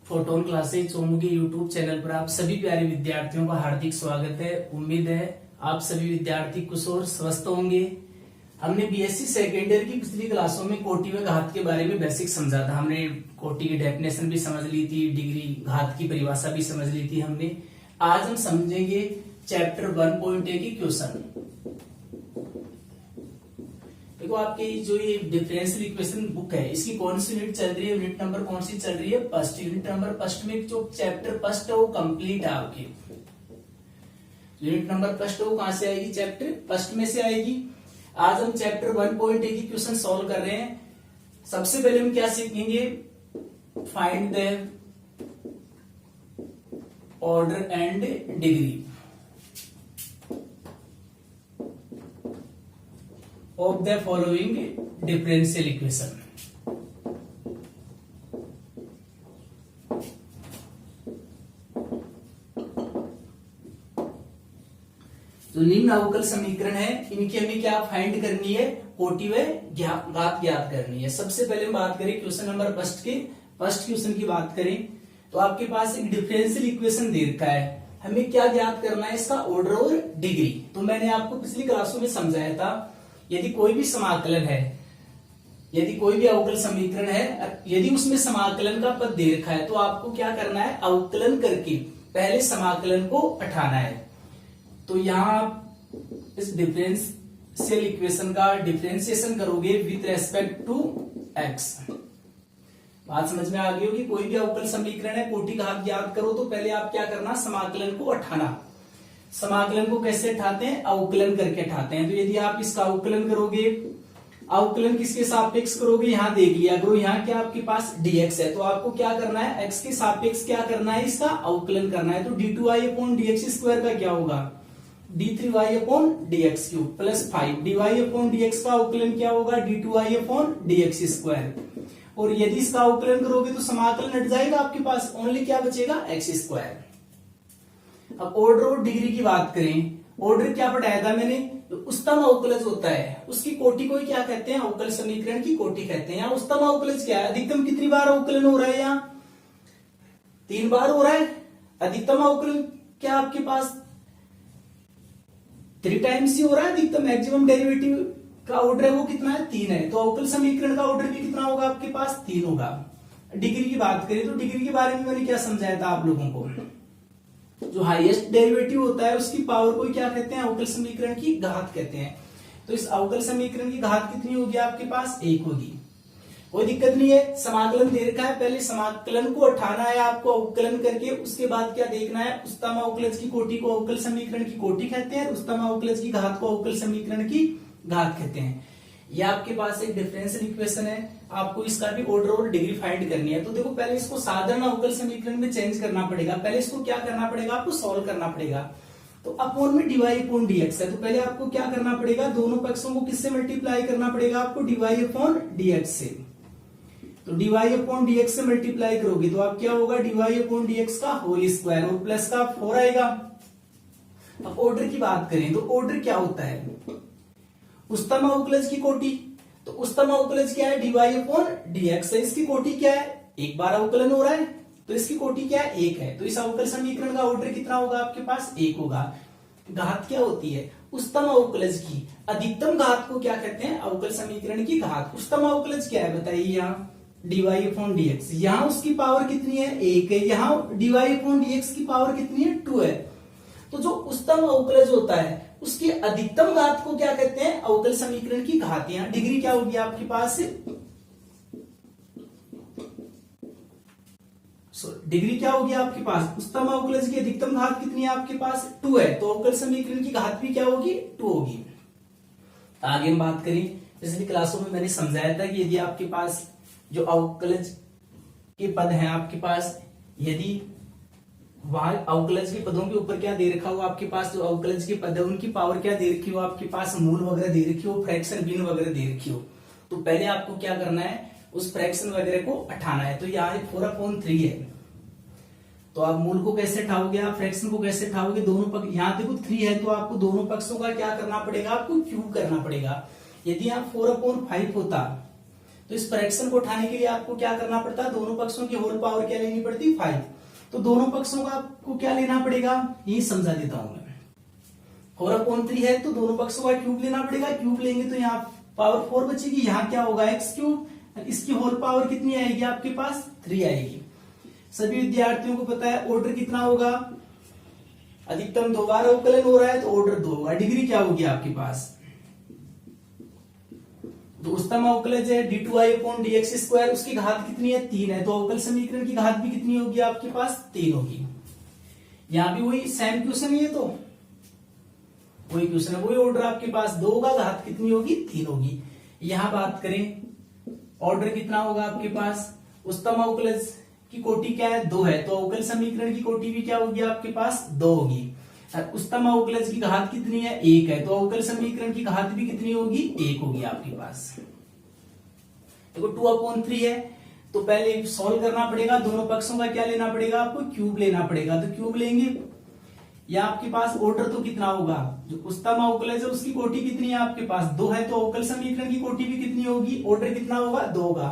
Photon classes Chomu के YouTube channel पर आप सभी प्यारे विद्यार्थियों का हार्दिक स्वागत है। उम्मीद है आप सभी विद्यार्थी कुशल और स्वस्थ होंगे। हमने बीएससी सेकेंड ईयर की पिछली क्लासों में कोटि व घात के बारे में बेसिक समझा था। हमने कोटि की डेफिनेशन भी समझ ली थी, डिग्री घात की परिभाषा भी समझ ली थी हमने। आज हम समझेंगे चैप्टर 1.a की क्वेश्चन। देखो आपके जो ये डिफरेंशियल इक्वेशन बुक है, इसकी कौन सी यूनिट चल रही है, यूनिट नंबर कौन सी चल रही है, फर्स्ट। यूनिट नंबर फर्स्ट में जो चैप्टर फर्स्ट है वो कंप्लीट है आपकी। यूनिट नंबर फर्स्ट है वो कहां से आएगी, चैप्टर फर्स्ट में से आएगी। आज हम चैप्टर 1.a की क्वेश्चन सॉल्व कर रहे हैं। सबसे पहले हम क्या सीखेंगे, find the order and degree of the following differential equation। जो निम्न अवकल समीकरण है इनकी हमें क्या फाइंड करनी है, कोटि व घात ज्ञात करनी है। सबसे पहले हम बात करें क्वेश्चन नंबर फर्स्ट के। फर्स्ट क्वेश्चन की बात करें तो आपके पास एक डिफरेंशियल इक्वेशन दे रखा है। हमें क्या ज्ञात करना है, इसका ऑर्डर और डिग्री। तो मैंने आपको पिछली क्लासों में समझाया था, यदि कोई भी समाकलन है, यदि कोई भी अवकल समीकरण है, यदि उसमें समाकलन का पद दे रखा है तो आपको क्या करना है, अवकलन करके पहले समाकलन को हटाना है। तो यहां आप इस डिफरेंशियल इक्वेशन का डिफरेंशिएशन करोगे विथ रेस्पेक्ट टू एक्स। बात समझ में आ गई होगी। कोई भी अवकल समीकरण है, कोटि घात ज्ञात करो तो पहले आप क्या करना, समाकलन को हटाना। समाकलन को कैसे हटाते हैं, अवकलन करके हटाते हैं। तो यदि आप इसका अवकलन करोगे, अवकलन किसके सापेक्ष करोगे, यहां देख लिया करो, यहाँ क्या आपके पास dx है, तो आपको क्या करना है, x के सापेक्ष क्या करना है, इसका अवकलन करना है। तो d2y/dx² का क्या होगा, d3y/dx³ प्लस 5 dy/dx का अवकलन क्या होगा, d2y/dx²। और यदि इसका अवकलन करोगे तो समाकलन हट जाएगा, आपके पास ओनली क्या बचेगा, x²। अब ऑर्डर और डिग्री की बात करें, ऑर्डर क्या पढ़ाया था मैंने, तो उच्चतम अवकलज होता है उसकी कोटि को क्या कहते हैं, अवकल समीकरण की कोटि कहते हैं। यहाँ उच्चतम अवकलज क्या है, अधिकतम कितनी बार अवकलन हो रहा है, यहाँ 3 बार हो रहा है। अधिकतम अवकलन क्या आपके पास 3 टाइम्स ही हो रहा है। अधिकतम मैक्सिमम डेरिवेटिव का ऑर्डर है वो कितना है, 3 है। तो अवकल समीकरण का ऑर्डर भी कितना होगा आपके पास, 3 होगा। डिग्री की बात करें तो डिग्री के बारे में मैंने क्या समझाया था आप लोगों को, जो हाईएस्ट डेरिवेटिव होता है उसकी पावर को क्या कहते हैं, अवकल समीकरण की घात कहते हैं। तो इस अवकल समीकरण की घात कितनी होगी आपके पास, 1 होगी। कोई दिक्कत नहीं है, समाकलन दे रखा है, पहले समाकलन को हटाना है आपको अवकलन करके। उसके बाद क्या देखना है, उच्चतम अवकलज की कोटि को अवकल समीकरण की कोटि कहते हैं, उच्चतम अवकलज की घात को अवकल समीकरण की घात कहते हैं। यह आपके पास एक डिफरेंशियल इक्वेशन है, आपको इसका भी ऑर्डर और डिग्री फाइंड करनी है। तो देखो पहले इसको साधारण अवकल समीकरण में चेंज करना पड़ेगा। पहले इसको क्या करना पड़ेगा, आपको सॉल्व करना पड़ेगा। तो अपॉन में dy/dx है, तो पहले आपको क्या करना पड़ेगा, दोनों पक्षों को किससे मल्टीप्लाई करना पड़ेगा, आपको dy/dx से। तो dy/dx से मल्टीप्लाई करोगे तो आप क्या होगा, dy/dx का होल स्क्वायर और प्लस का 4 आएगा। अब ऑर्डर की बात करें तो ऑर्डर क्या होता है, उच्चतम अवकलज की कोटि। तो उच्चतम अवकलज क्या है, dy/dx है। इसकी कोटि क्या है, 1 बार अवकलन हो रहा है तो इसकी कोटि क्या है, 1 है। तो इस अवकल समीकरण का ऑर्डर कितना होगा आपके पास, 1 होगा। घात क्या होती है, उच्चतम अवकलज की अधिकतम घात को क्या कहते हैं, अवकल समीकरण की घात। उच्चतम अवकलज क्या है बताइए, यहाँ dy/dx, यहाँ उसकी पावर कितनी है, 1 है। यहाँ dy/dx की पावर कितनी है, 2 है। तो जो उच्चतम अवकलज होता है उसकी अधिकतम घात को क्या कहते हैं, अवकल समीकरण की घात। यहाँ डिग्री क्या होगी आपके पास, डिग्री क्या होगी आपके पास, उच्चतम अवकलज की अधिकतम घात कितनी है आपके पास, 2 है। तो अवकल समीकरण की घात भी क्या होगी, 2 होगी। आगे हम बात करें, पिछली क्लासों में मैंने समझाया था कि यदि आपके पास जो अवकलज के पद हैं आपके पास, यदि वहां अवकलज के पदों के ऊपर क्या दे रखा हो आपके पास, जो अवकलज के पद है उनकी पावर क्या दे रखी हो आपके पास, मूल वगैरह दे रखी हो, फ्रैक्शन भिन्न वगैरह दे रखी हो, तो पहले आपको क्या करना है, उस फ्रैक्शन वगैरह को हटाना है। तो यहाँ 4/3 है, तो आप मूल को कैसे हटाओगे, आप फ्रैक्शन को कैसे हटाओगे, दोनों पक्ष, यहाँ देखो 3 है तो आपको दोनों पक्षों का क्या करना पड़ेगा, आपको क्यूब करना पड़ेगा। यदि यहाँ 4/5 होता तो इस फ्रैक्शन को उठाने के लिए आपको क्या करना पड़ता है, दोनों पक्षों की होल पावर क्या लेनी पड़ती है, 5। तो दोनों पक्षों का आपको क्या लेना पड़ेगा, ये समझा देता हूं मैं। 4/3 है तो दोनों पक्षों का क्यूब लेना पड़ेगा, क्यूब लेंगे तो यहाँ पावर 4 बचेगी, यहाँ क्या होगा x3, इसकी होल पावर कितनी आएगी आपके पास, 3 आएगी। सभी विद्यार्थियों को पता है ऑर्डर कितना होगा, अधिकतम 2 बार अवकलन हो रहा है तो ऑर्डर 2 होगा। डिग्री क्या होगी आपके पास, तो उच्चतम अवकलज है d2i/dx², उसकी घात कितनी है, 3 है, तो अवकल समीकरण की घात भी कितनी होगी आपके पास, 3 होगी। यहां भी वही सेम क्वेश्चन है, तो वही क्वेश्चन है, वही ऑर्डर आपके पास 2 होगा, घात कितनी होगी, 3 होगी। यहां बात करें ऑर्डर कितना होगा आपके पास, उच्चतम अवकलज की कोटि क्या है, 2 है, तो अवकल समीकरण की कोटि भी क्या होगी आपके पास, 2 होगी। उच्चतम अवकलज की घात कितनी है, 1 है, तो अवकल समीकरण की घात भी कितनी होगी, 1 होगी आपके पास। देखो 2/3 है, तो पहले सॉल्व करना पड़ेगा, दोनों पक्षों का क्या लेना पड़ेगा आपको, क्यूब लेना पड़ेगा, तो क्यूब लेंगे। या आपके पास ऑर्डर तो कितना होगा, जो उच्चतम अवकलज है उसकी कोटि कितनी है आपके पास, 2 है, तो अवकल समीकरण की कोटि भी कितनी होगी, ऑर्डर कितना होगा, 2 होगा।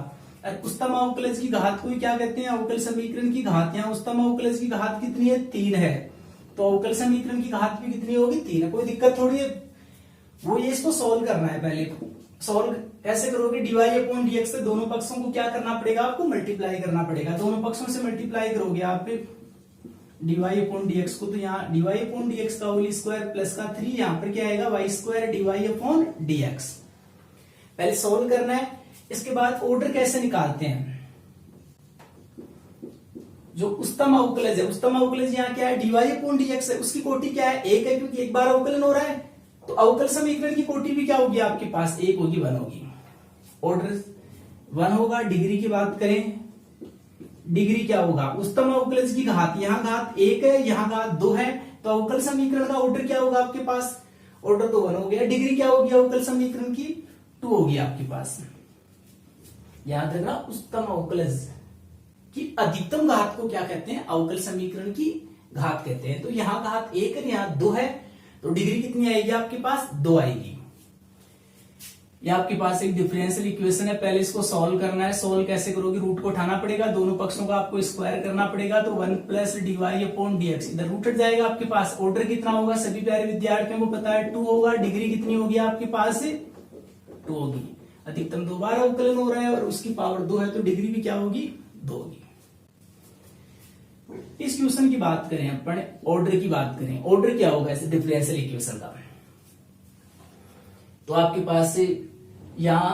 उच्चतम अवकलज की घात को क्या कहते हैं, अवकल समीकरण की घात। यहाँ उच्चतम अवकलज की घात कितनी है, 3 है, तो अवकल समीकरण की घात भी कितनी होगी, 3 है। कोई दिक्कत थोड़ी है, वो ये इसको सॉल्व करना है। पहले सॉल्व कैसे करोगे, dy/dx से दोनों पक्षों को क्या करना पड़ेगा आपको, मल्टीप्लाई करना पड़ेगा। दोनों पक्षों से मल्टीप्लाई करोगे आप dy/dx को, तो यहाँ dy/dx का होल स्क्वायर प्लस का 3, यहाँ पर क्या आएगा y² dy/dx। पहले सॉल्व करना है, इसके बाद ऑर्डर कैसे निकालते हैं। जो उच्चतम अवकलज है, उच्चतम अवकलज यहाँ क्या है, dy/dx है, उसकी कोटि क्या है, 1 है, क्योंकि एक बार अवकलन हो रहा है, तो अवकल समीकरण की कोटि भी क्या होगी आपके पास, 1 होगी, 1 होगी। ऑर्डर 1 होगा। डिग्री की बात करें, डिग्री क्या होगा, उच्चतम अवकलज की घात, यहाँ घात 1 है, यहाँ घात 2 है, तो अवकल समीकरण का ऑर्डर क्या होगा आपके पास, ऑर्डर तो 1 हो गया। डिग्री क्या होगी अवकल समीकरण की, 2 होगी आपके पास। याद रखना, उच्चतम अवकलज कि अधिकतम घात को क्या कहते हैं, अवकल समीकरण की घात कहते हैं। तो यहाँ घात 1 है, यहाँ 2 है, तो डिग्री कितनी आएगी आपके पास, 2 आएगी। यह आपके पास एक डिफरेंशियल इक्वेशन है, पहले इसको सॉल्व करना है। सॉल्व कैसे करोगे, रूट को उठाना पड़ेगा, दोनों पक्षों का आपको स्क्वायर करना पड़ेगा, तो 1 + dy/dx इधर रूट हट जाएगा आपके पास। ऑर्डर कितना होगा, सभी प्यारे विद्यार्थियों को पता है 2 होगा। डिग्री कितनी होगी आपके पास, 2 होगी। अधिकतम 2 बार अवकलन हो रहा है और उसकी पावर 2 है, तो डिग्री भी क्या होगी, 2 होगी। इस क्वेश्चन की बात करें अपन, ऑर्डर की बात करें, ऑर्डर क्या होगा इस डिफरेंशियल इक्वेशन का, तो आपके पास यहाँ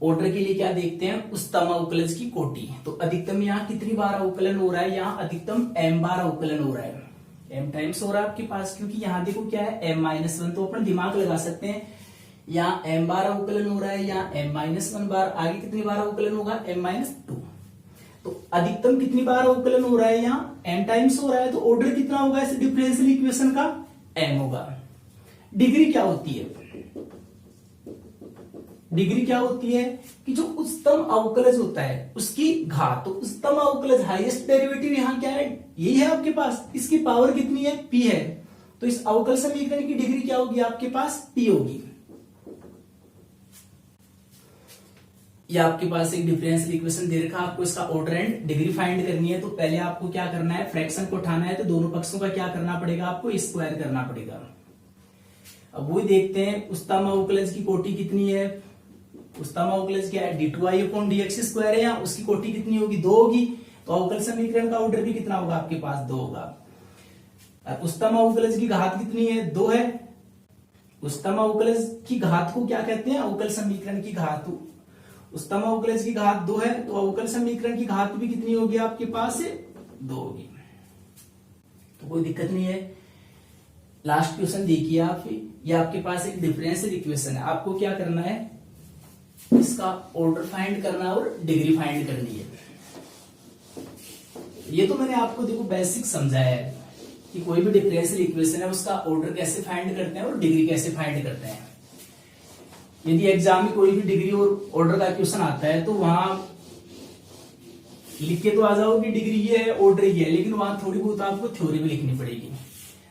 ऑर्डर के लिए क्या देखते हैं, उच्चतम अवकलज की कोटि। तो अधिकतम यहाँ कितनी बार अवकलन हो रहा है, यहाँ अधिकतम m बार अवकलन हो रहा है, m टाइम्स हो रहा है आपके पास, क्योंकि यहाँ देखो क्या है m-1, तो अपन दिमाग लगा सकते हैं, यहाँ m बार अवकलन हो रहा है, यहाँ m-1 बार, आगे कितनी बार अवकलन होगा, m-2। तो अधिकतम कितनी बार अवकलन हो रहा है, यहाँ m टाइम्स हो रहा है, तो ऑर्डर कितना होगा इस डिफरेंशियल इक्वेशन का, m होगा। डिग्री क्या होती है, डिग्री क्या होती है कि जो उच्चतम अवकलज होता है उसकी घात, तो उच्चतम अवकलज हाईएस्ट डेरिवेटिव यहाँ क्या है, यही है आपके पास, इसकी पावर कितनी है, p है, तो इस अवकल समीकरण की डिग्री क्या होगी आपके पास, p होगी। ये आपके पास एक डिफरेंशियल इक्वेशन दे रखा है, आपको इसका ऑर्डर एंड डिग्री फाइंड करनी है। तो पहले आपको क्या करना है, फ्रैक्शन को उठाना है, तो दोनों पक्षों का क्या करना पड़ेगा, आपको स्क्वायर करना पड़ेगा। अब वही देखते हैं, उच्चतम अवकलज की कोटि कितनी है, उच्चतम अवकलज क्या है, d2i/dx² है, या उसकी कोटि कितनी होगी, 2 होगी, तो अवकल समीकरण का ऑर्डर भी कितना होगा आपके पास, 2 होगा। उच्चतम अवकलज की घात कितनी है, 2 है, उच्चतम अवकलज की घात को क्या कहते हैं, अवकल समीकरण की घात। उच्चतम अवकलज की घात 2 है, तो अवकल समीकरण की घात भी कितनी होगी आपके पास, 2 होगी। तो कोई दिक्कत नहीं है। लास्ट क्वेश्चन देखिए आप, ये आपके पास एक डिफरेंशियल इक्वेशन है, आपको क्या करना है, इसका ऑर्डर फाइंड करना और डिग्री फाइंड करनी है। ये तो मैंने आपको देखो बेसिक समझाया है कि कोई भी डिफरेंशियल इक्वेशन है उसका ऑर्डर कैसे फाइंड करते हैं और डिग्री कैसे फाइंड करते हैं। यदि एग्जाम में कोई भी डिग्री और ऑर्डर का क्वेश्चन आता है तो वहां लिख के तो आ जाओ कि डिग्री ये है, ऑर्डर ये है, लेकिन वहां थोड़ी बहुत आपको थ्योरी भी लिखनी पड़ेगी।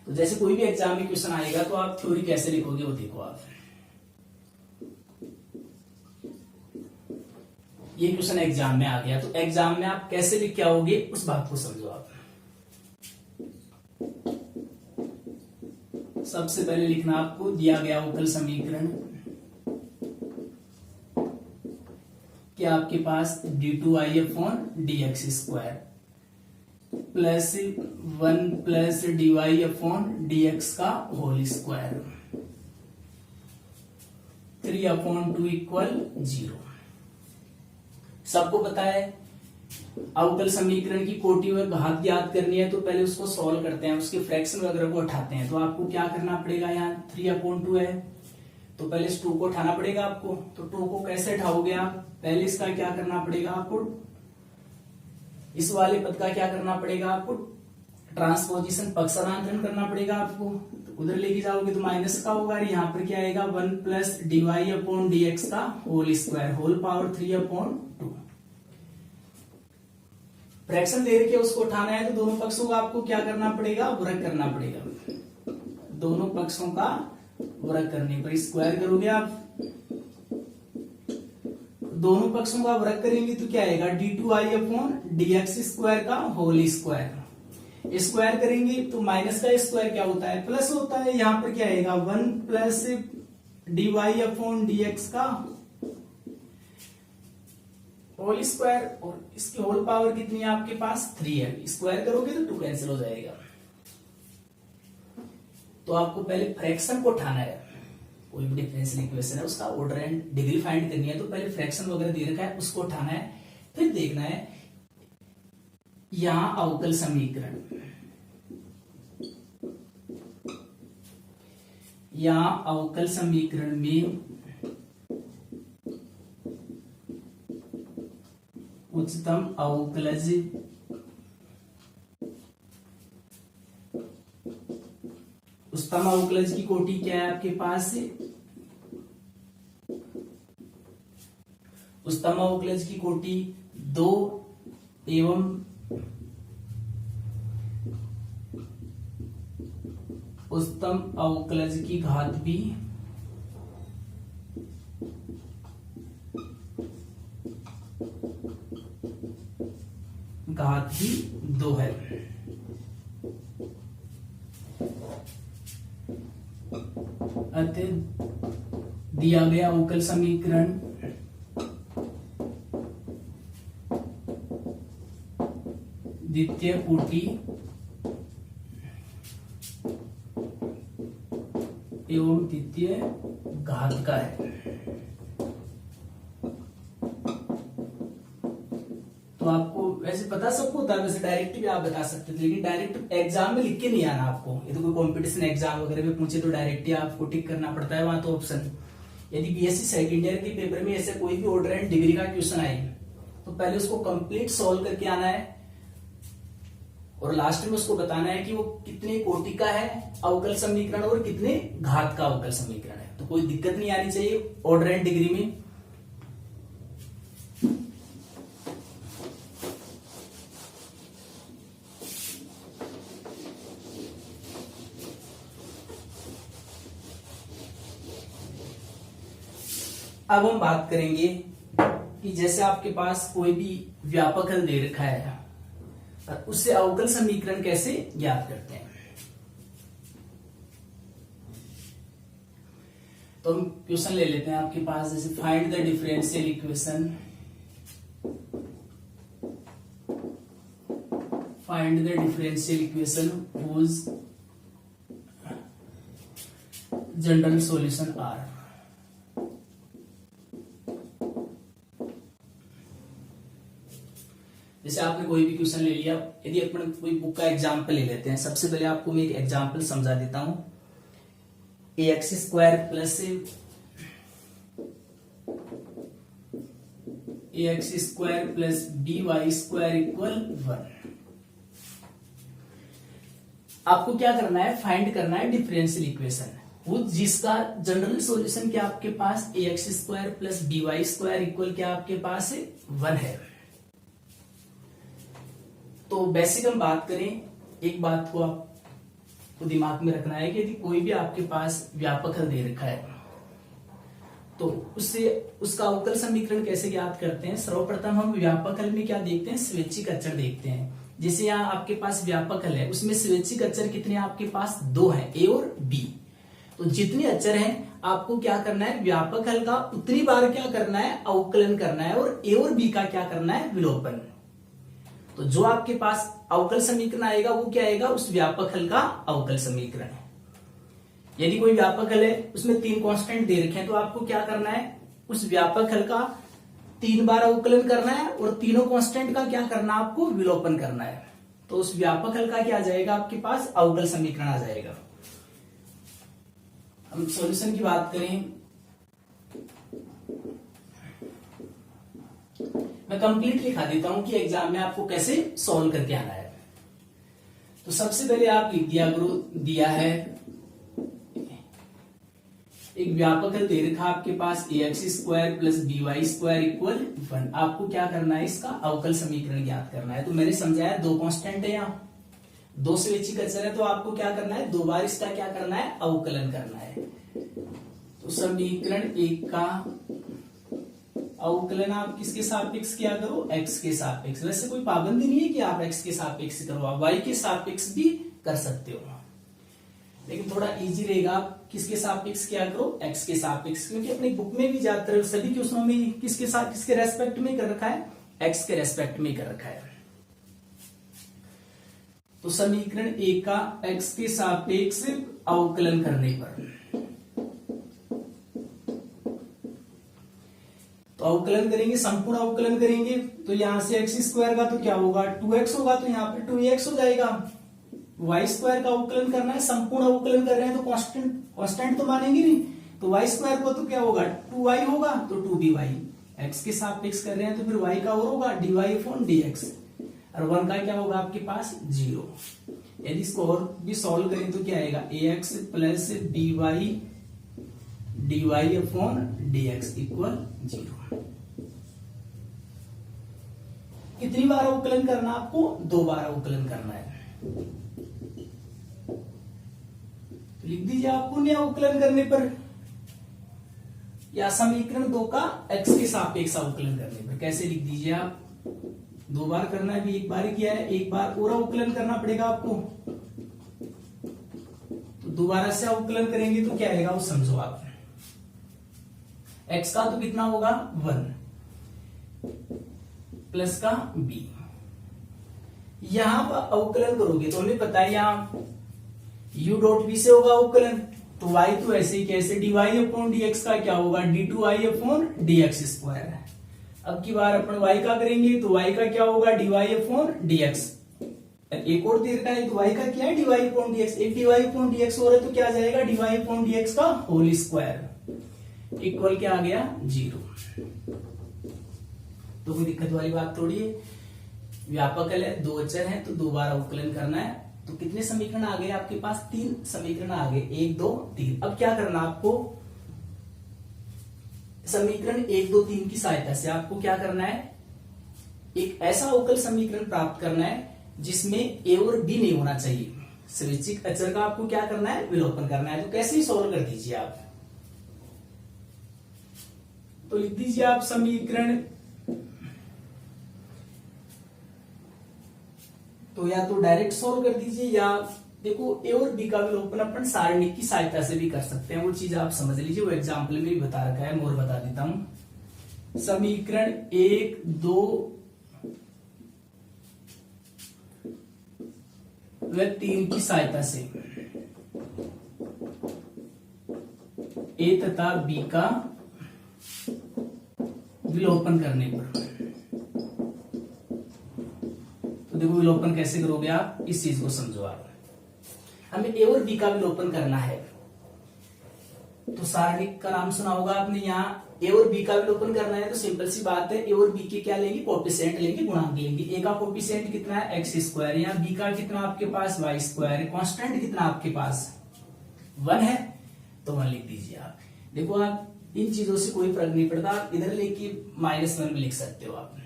तो जैसे कोई भी एग्जाम में क्वेश्चन आएगा तो आप थ्योरी कैसे लिखोगे वो देखो आप। ये क्वेश्चन एग्जाम में आ गया, तो एग्जाम में आप कैसे लिख के आओगे उस बात को समझो आप। सबसे पहले लिखना आपको दिया गया अवकल समीकरण कि आपके पास d2i upon dx square plus 1 plus dy upon dx का होल स्क्वायर 3 अपॉन 2 इक्वल 0। सबको पता है अवकल समीकरण की कोटि व घात याद करनी है तो पहले उसको सॉल्व करते हैं, उसके फ्रैक्शन वगैरह को उठाते हैं। तो आपको क्या करना पड़ेगा, यहाँ 3 अपॉन 2 है तो पहले इस 2 को उठाना पड़ेगा आपको। तो 2 को कैसे उठाओगे आप, पहले इसका क्या करना पड़ेगा आपको, इस वाले पद का क्या करना पड़ेगा आपको, ट्रांसपोजिशन पक्षांतरण करना पड़ेगा आपको। तो उधर लेके जाओगे तो माइनस का होगा, यहाँ पर क्या आएगा 1 प्लस dy अपॉन dx का whole square whole power 3 upon 2। Fraction दे रखे उसको उठाना है तो दोनों पक्षों का आपको क्या करना पड़ेगा, वर्ग करना पड़ेगा। दोनों पक्षों का वर्ग करने पर स्क्वायर करोगे आप, दोनों पक्षों का वर्ग करेंगे तो क्या आएगा d2i अपॉन dx स्क्वायर का होल स्क्वायर। स्क्वायर करेंगे तो माइनस का स्क्वायर क्या होता है, प्लस होता है। यहां पर क्या आएगा 1 प्लस dy अपॉन dx का होल स्क्वायर, और इसकी होल पावर कितनी है आपके पास 3 है। स्क्वायर करोगे तो 2 कैंसिल हो जाएगा। तो आपको पहले फ्रैक्शन को उठाना है, कोई भी डिफरेंशियल इक्वेशन है उसका ऑर्डर एंड डिग्री फाइंड करनी है। तो पहले फ्रैक्शन वगैरह दे रखा है उसको उठाना है, फिर देखना है यहां अवकल समीकरण, यहां अवकल समीकरण में उच्चतम अवकलज उच्चतम अवकलज की कोटि क्या है आपके पास, उच्चतम अवकलज की कोटि 2 एवं उच्चतम अवकलज की घात भी घात भी 2 है। अतः दिया गया अवकल समीकरण द्वितीय कोटि एवं द्वितीय घात का है। तो आपको वैसे पता सबको होता है, वैसे डायरेक्ट भी आप बता सकते थे, लेकिन डायरेक्ट एग्जाम में लिख के नहीं आना आपको। ये तो कोई कंपटीशन एग्जाम वगैरह में पूछे तो डायरेक्ट ही आपको टिक करना पड़ता है वहां तो ऑप्शन। यदि बीएससी सेकंड ईयर के पेपर में ऐसे कोई भी ऑर्डर एंड डिग्री का क्वेश्चन आए तो पहले उसको कंप्लीट सॉल्व करके आना है और लास्ट में उसको बताना है कि वो कितने कोटि का है अवकल समीकरण और कितने घात का अवकल समीकरण है। तो कोई दिक्कत नहीं आनी चाहिए ऑर्डर एंड डिग्री में। अब हम बात करेंगे कि जैसे आपके पास कोई भी व्यापक हल दे रखा है और उससे अवकल समीकरण कैसे ज्ञात करते हैं। तो हम क्वेश्चन ले लेते हैं आपके पास, जैसे find the differential equation, find the differential equation whose general solution are. जैसे आपने कोई भी क्वेश्चन ले लिया, यदि अपन कोई बुक का एग्जाम्पल ले लेते हैं, सबसे पहले आपको मैं एक एग्जाम्पल समझा देता हूं। ax square plus ax square plus by square equal 1। आपको क्या करना है, फाइंड करना है डिफरेंशियल इक्वेशन वो जिसका जनरल सॉल्यूशन क्या आपके पास ax square plus by square equal क्या आपके पास 1 है। तो बेसिक हम बात करें, एक बात को आपको दिमाग में रखना है कि यदि कोई भी आपके पास व्यापक हल दे रखा है तो उससे उसका अवकल समीकरण कैसे ज्ञात करते हैं? सर्वप्रथम हम व्यापक हल में क्या देखते हैं? स्वैच्छिक अचर देखते हैं। जैसे यहाँ आपके पास व्यापक हल है, उसमें स्वैच्छिक अचर कितने आपके पास? 2 है, ए और बी। तो जितने अचर हैं आपको क्या करना है? व्यापक हल का उतनी बार क्या करना है? अवकलन करना है, और ए और बी का क्या करना है? विलोपन। तो जो आपके पास अवकल समीकरण आएगा वो क्या आएगा? उस व्यापक हल का अवकल समीकरण है। यदि कोई व्यापक हल है, उसमें 3 कांस्टेंट दे रखे हैं, तो आपको क्या करना है? उस व्यापक हल का 3 बार अवकलन करना है, और तीनों कांस्टेंट का क्या करना है? आपको विलोपन करना है। तो उस व्यापक हल का क्या आ जाएगा? आपके पास अवकल समीकरण आ जाएगा। हम सॉल्यूशन की बात करें, मैं कंप्लीट लिखा देता हूं कि एग्जाम में आपको कैसे सॉल्व करके आना है। तो सबसे पहले आप लिख दिया करो, दिया है एक व्यापक हल दे रखा आपके पास ax² प्लस by² इक्वल 1। आपको क्या करना है? इसका अवकल समीकरण ज्ञात करना है। तो मैंने समझाया 2 कांस्टेंट है, यहाँ 2 स्वैच्छिक अचर है, तो आपको क्या करना है? 2 बार इसका क्या करना है? अवकलन करना है। तो समीकरण 1 का अवकलन आप किसके सापेक्ष किया करो? x के सापेक्ष। वैसे कोई पाबंदी नहीं है कि आप x के सापेक्ष करो, आप y के सापेक्ष भी कर सकते हो, लेकिन थोड़ा इजी रहेगा आप किसके सापेक्ष किया करो? x के सापेक्ष। क्योंकि अपनी बुक में भी ज्यादातर सभी क्वेश्चनों में किसके साथ, किसके रेस्पेक्ट में कर रखा है? x के रेस्पेक्ट में कर रखा है। तो समीकरण 1 का x के सापेक्ष अवकलन करने पर, तो अवकलन करेंगे, संपूर्ण अवकलन करेंगे, तो यहां से x² का तो क्या होगा? 2x होगा, तो यहाँ पे 2x हो जाएगा। y² का अवकलन करना है, संपूर्ण अवकलन कर रहे हैं, तो कांस्टेंट तो मानेंगे नहीं, तो y² को तो क्या होगा? 2y होगा, तो 2by। x के सापेक्ष कर रहे हैं तो फिर y का और होगा dy/dx, और 1 का क्या होगा आपके पास? 0। यदि इसको और भी सॉल्व करें तो क्या आएगा? ax plus by dy/dx equal 0। कितनी बार अवकलन करना आपको? 2 बार अवकलन करना है। तो लिख दीजिए आप पुनः अवकलन करने पर, या समीकरण 2 का x के सापेक्ष अवकलन करने पर। कैसे लिख दीजिए आप? 2 बार करना है, भी 1 बार किया है, 1 बार और अवकलन करना पड़ेगा आपको। तो दोबारा से अवकलन करेंगे तो क्या आएगा वो समझो आप। x का तो कितना होगा? 1 प्लस का b। यहां पर अवकलन करोगे तो हमें पता है यहां u.b से होगा अवकलन, तो y तो ऐसे ही कैसे dy/dx का क्या होगा? d2y/dx²। अब की बार अपन y का करेंगे तो y का क्या होगा? dy/dx। एक और देर का है तो y का क्या है? dy/dx। एक dy/dx हो रहा है तो क्या आ जाएगा? dy/dx का होल स्क्वायर इक्वल क्या आ गया? 0। तो कोई दिक्कत वाली बात थोड़ी है। व्यापक हल है, 2 अचर हैं, तो 2 बार अवकलन करना है। तो कितने समीकरण आ गए आपके पास? 3 समीकरण आ गए, 1 2 3। अब क्या करना आपको? समीकरण 1 2 3 की सहायता से आपको क्या करना है? एक ऐसा अवकल समीकरण प्राप्त करना है जिसमें ए और बी नहीं होना चाहिए। स्वैच्छिक अचर का आपको क्या करना है? विलोपन करना है। तो कैसे ही सॉल्व कर दीजिए आप। तो लिख दीजिए आप समीकरण, तो या तो डायरेक्ट सॉल्व कर दीजिए, या देखो ए और बी का विलोपन अपन सारणिक की सहायता से भी कर सकते हैं। वो चीज आप समझ लीजिए, वो एग्जाम्पल में भी बता रखा है, मैं और बता देता हूं। समीकरण 1 2 व 3 की सहायता से ए तथा बी का विलोपन करने पर, तो देखो विलोपन कैसे करोगे आप, इस चीज को समझो आप। हमें ए और बी का विलोपन करना है, तो सारणिक का नाम सुना होगा आपने। यहाँ ए और बी का विलोपन करना है तो सिंपल सी बात है, ए और बी के क्या लेंगे? कोएफिशिएंट लेंगे, गुणांक लेंगे। ए का कोएफिशिएंट कितना है? x²। यहाँ बी का कितना आपके पास? y²। कांस्टेंट कितना आपके पास? 1 है, तो 1 लिख दीजिए आप। देखो आप इन चीजों से कोई फर्क नहीं पड़ता, आप इधर लेके -1 में लिख सकते हो आप।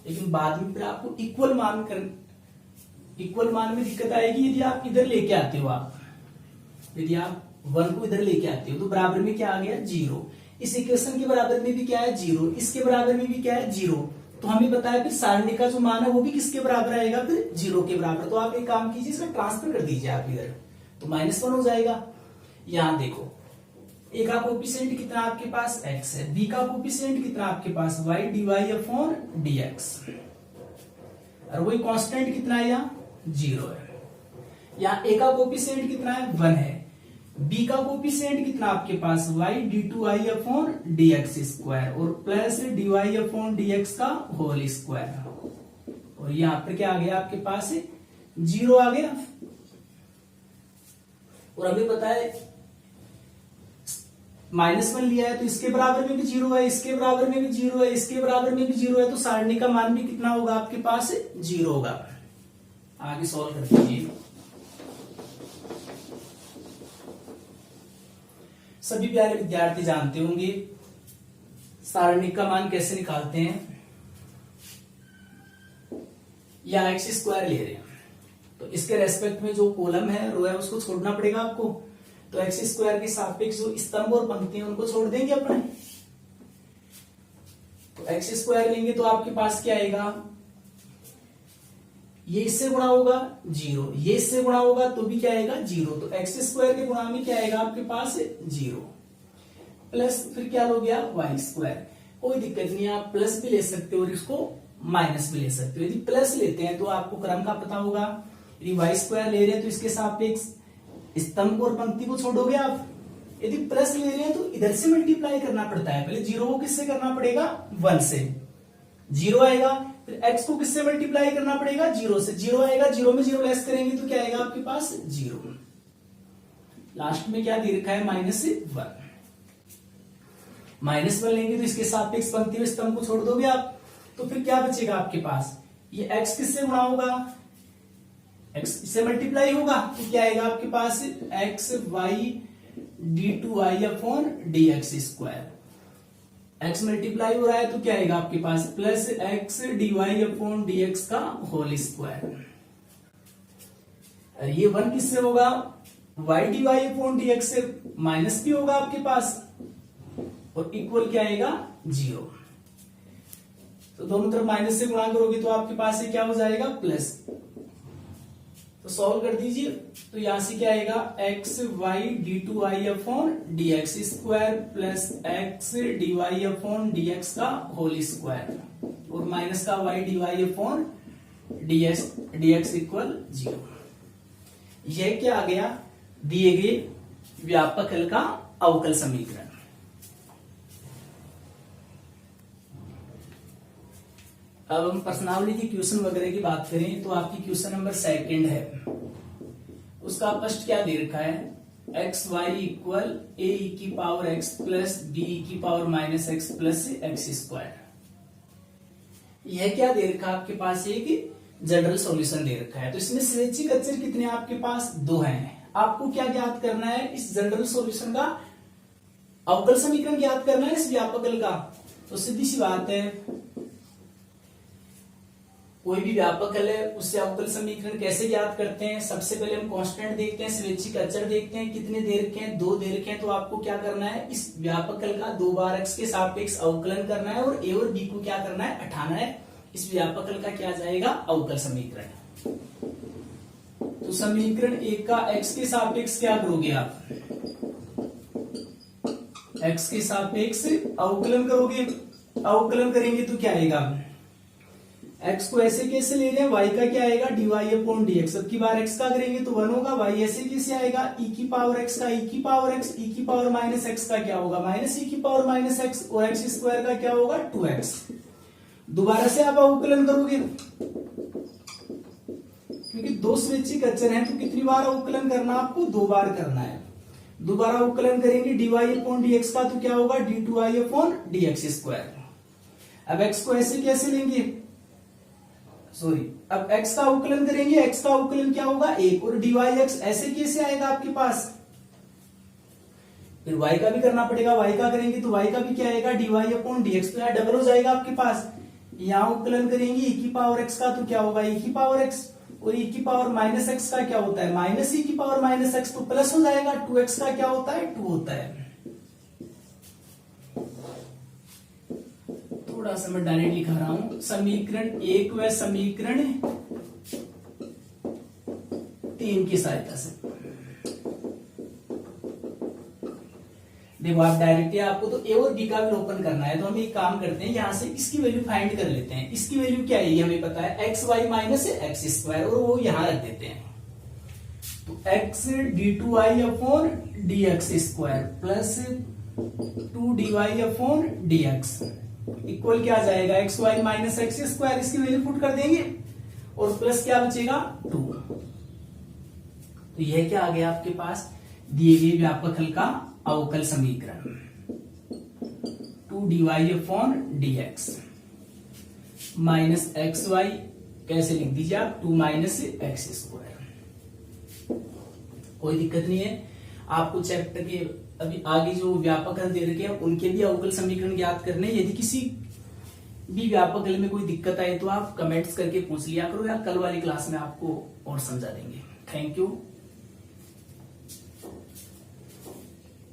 लेकिन बाद में फिर आपको इक्वल मान में दिक्कत आएगी यदि आप इधर लेके आते हो आप। यदि आप 1 को इधर लेके आते हो तो बराबर में क्या आ गया 0। इस इक्वेशन के बराबर में भी क्या है 0, इसके बराबर में भी क्या है 0। तो हमें बताया फिर सारणी का जो मान है वो भी किसके बराबर आएगा, फिर 0 के बराबर। तो आप एक काम कीजिए, इसका ट्रांसफर कर दीजिए आप इधर, तो -1 हो जाएगा। यहां देखो ए का कोफिशिएंट कितना आपके पास x है, बी का कोफिशिएंट कितना आपके पास y dy/dx, और वही कांस्टेंट कितना है यहाँ 0 है। यहाँ ए का कोफिशिएंट कितना है 1 है, बी का कोफिशिएंट कितना आपके पास y d2i/dx² और प्लस dy/dx का होल स्क्वायर, और यहाँ पर क्या आ गया आपके पास 0 आ गया। और अभी पता है -1 लिया है तो इसके बराबर में भी 0 है, इसके बराबर में भी 0 है, इसके बराबर में भी 0 है, तो सारणी का मान भी कितना होगा आपके पास 0 होगा। आगे सॉल्व कर दीजिए। सभी प्यारे विद्यार्थी जानते होंगे सारणी का मान कैसे निकालते हैं। या x² ले रहे हैं तो इसके रेस्पेक्ट में जो कॉलम है रो है उसको छोड़ना पड़ेगा आपको। तो x² के सापेक्ष जो स्तंभ और पंक्ति हैं उनको छोड़ देंगे अपने। तो x² लेंगे तो आपके पास क्या आएगा, ये इससे गुणा होगा 0, ये इससे गुणा होगा तो भी क्या आएगा 0। तो x² के गुणा में क्या आएगा आपके पास 0, प्लस फिर क्या हो गया y²। कोई दिक्कत नहीं, आप प्लस भी ले सकते हो और इसको माइनस भी ले सकते हो। यदि प्लस लेते हैं तो आपको क्रम का पता होगा, यदि y² ले रहे हैं तो इसके सापेक्ष स्तंभ और पंक्ति को छोड़ोगे आप। यदि प्लस ले रहे हैं तो इधर से मल्टीप्लाई करना पड़ता है, पहले 0 को किससे करना पड़ेगा 1 से, 0 आएगा, फिर x को किससे मल्टीप्लाई करना पड़ेगा 0 से, 0 आएगा, 0 में 0 लेस करेंगे तो क्या आएगा आपके पास 0। लास्ट में क्या दे रखा है -1। -1 लेंगे तो इसके सापेक्ष पंक्ति में स्तंभ को छोड़ दोगे आप, तो फिर क्या बचेगा आपके पास, ये x किससे गुणा होगा, x से मल्टीप्लाई होगा तो क्या आएगा आपके पास xy d2i/dx²। x मल्टीप्लाई हो रहा है तो क्या आएगा आपके पास प्लस x dy/dx का होल स्क्वायर। ये 1 किससे होगा y dy/dx से माइनस भी होगा आपके पास, और इक्वल क्या आएगा 0। तो दोनों तरफ माइनस से गुणा करोगे तो आपके पास ये क्या हो जाएगा प्लस। तो सॉल्व कर दीजिए, तो यहां से क्या आएगा xy d2i/dx² plus x dy/dx का होल स्क्वायर और माइनस का y dy/dx इक्वल 0। यह क्या आ गया, दिए गए व्यापक हल का अवकल समीकरण। अब हम प्रश्नावली की क्वेश्चन वगैरह की बात करें तो आपकी क्वेश्चन नंबर 2 है, उसका फर्स्ट क्या दे रखा है xy equal a e⁻x plus b e⁻x plus x²। यह क्या दे रखा है आपके पास, एक जनरल सॉल्यूशन दे रखा है। तो इसमें स्वैच्छिक अचर कितने आपके पास 2 हैं। आपको क्या ज्ञात करना है, इस जनरल सॉल्यूशन का अवकल समीकरण ज्ञात करना है इस व्यापक हल का। तो सीधी सी बात है, कोई भी व्यापक हल है उससे अवकल समीकरण कैसे ज्ञात करते हैं। सबसे पहले हम कांस्टेंट देखते हैं, स्वैच्छिक अचर देखते हैं, कितने दे रखे हैं 2 दे रखे हैं। तो आपको क्या करना है, इस व्यापक हल का 2 बार x के सापेक्ष अवकलन करना है और a और b को क्या करना है हटाना है। इस व्यापक हल का क्या जाएगा अवकल समीकरण। तो समीकरण 1 का x के सापेक्ष क्या करोगे आप, x के सापेक्ष अवकलन करोगे। अवकलन करेंगे तो क्या आएगा, x को ऐसे कैसे ले रहे हैं, y का क्या आएगा dy/dx। अब की बार x का करेंगे तो 1 होगा, y ऐसे कैसे आएगा e⁻x का e⁻x e⁻x का क्या होगा -e⁻x और x² का क्या होगा 2x। दोबारा से आप अवकलन करोगे क्योंकि 2 स्वैच्छिक अचर हैं तो कितनी बार अवकलन करना आपको 2 बार करना है। दोबारा अवकलन करेंगे dy/dx का तो क्या होगा d2i/dx²। अब x को ऐसे कैसे लेंगे, अब x का अवकलन करेंगे, x का अवकलन क्या होगा 1 और dyx ऐसे कैसे आएगा आपके पास। फिर y का भी करना पड़ेगा, y का करेंगे तो y का भी क्या आएगा dy/dx। तो यहाँ डबल हो जाएगा आपके पास। यहाँ अवकलन करेंगे e⁻x का तो क्या होगा e⁻x और e की पावर माइनस एक्स का क्या होता है माइनस e की पावर माइनस एक्स, तो प्लस हो जाएगा। 2x का क्या होता है 2 होता है। थोड़ा सा मैं डायरेक्ट लिखा रहा हूं, समीकरण 1 व समीकरण 3 की सहायता से। देखो आप डायरेक्टली आपको तो ए और बी का विलोपन करना है, तो हम एक काम करते हैं, यहां से इसकी वैल्यू फाइंड कर लेते हैं। इसकी वैल्यू क्या है ये हमें पता है, X Y minus X square, और वो यहां रख देते हैं। तो X d2y upon dx square plus 2dy upon dx equal क्या आ जाएगा, X Y minus X square, इसकी वैल्यू पुट कर देंगे और प्लस क्या बचेगा 2। तो यह क्या आ गया आपके पास दिए गए व्यापक हल का अवकल समीकरण 2dy upon dx minus X Y कैसे लिख दीजिए आप 2 माइनस एक्स स्क्वायर। कोई दिक्कत नहीं है, आपको चैप्टर के अभी आगे जो व्यापक हल दे रखे हैं उनके भी अवकल समीकरण ज्ञात करने। यदि किसी भी व्यापक हल में कोई दिक्कत आए तो आप कमेंट्स करके पूछ लिया करो, या कल वाली क्लास में आपको और समझा देंगे। Thank you.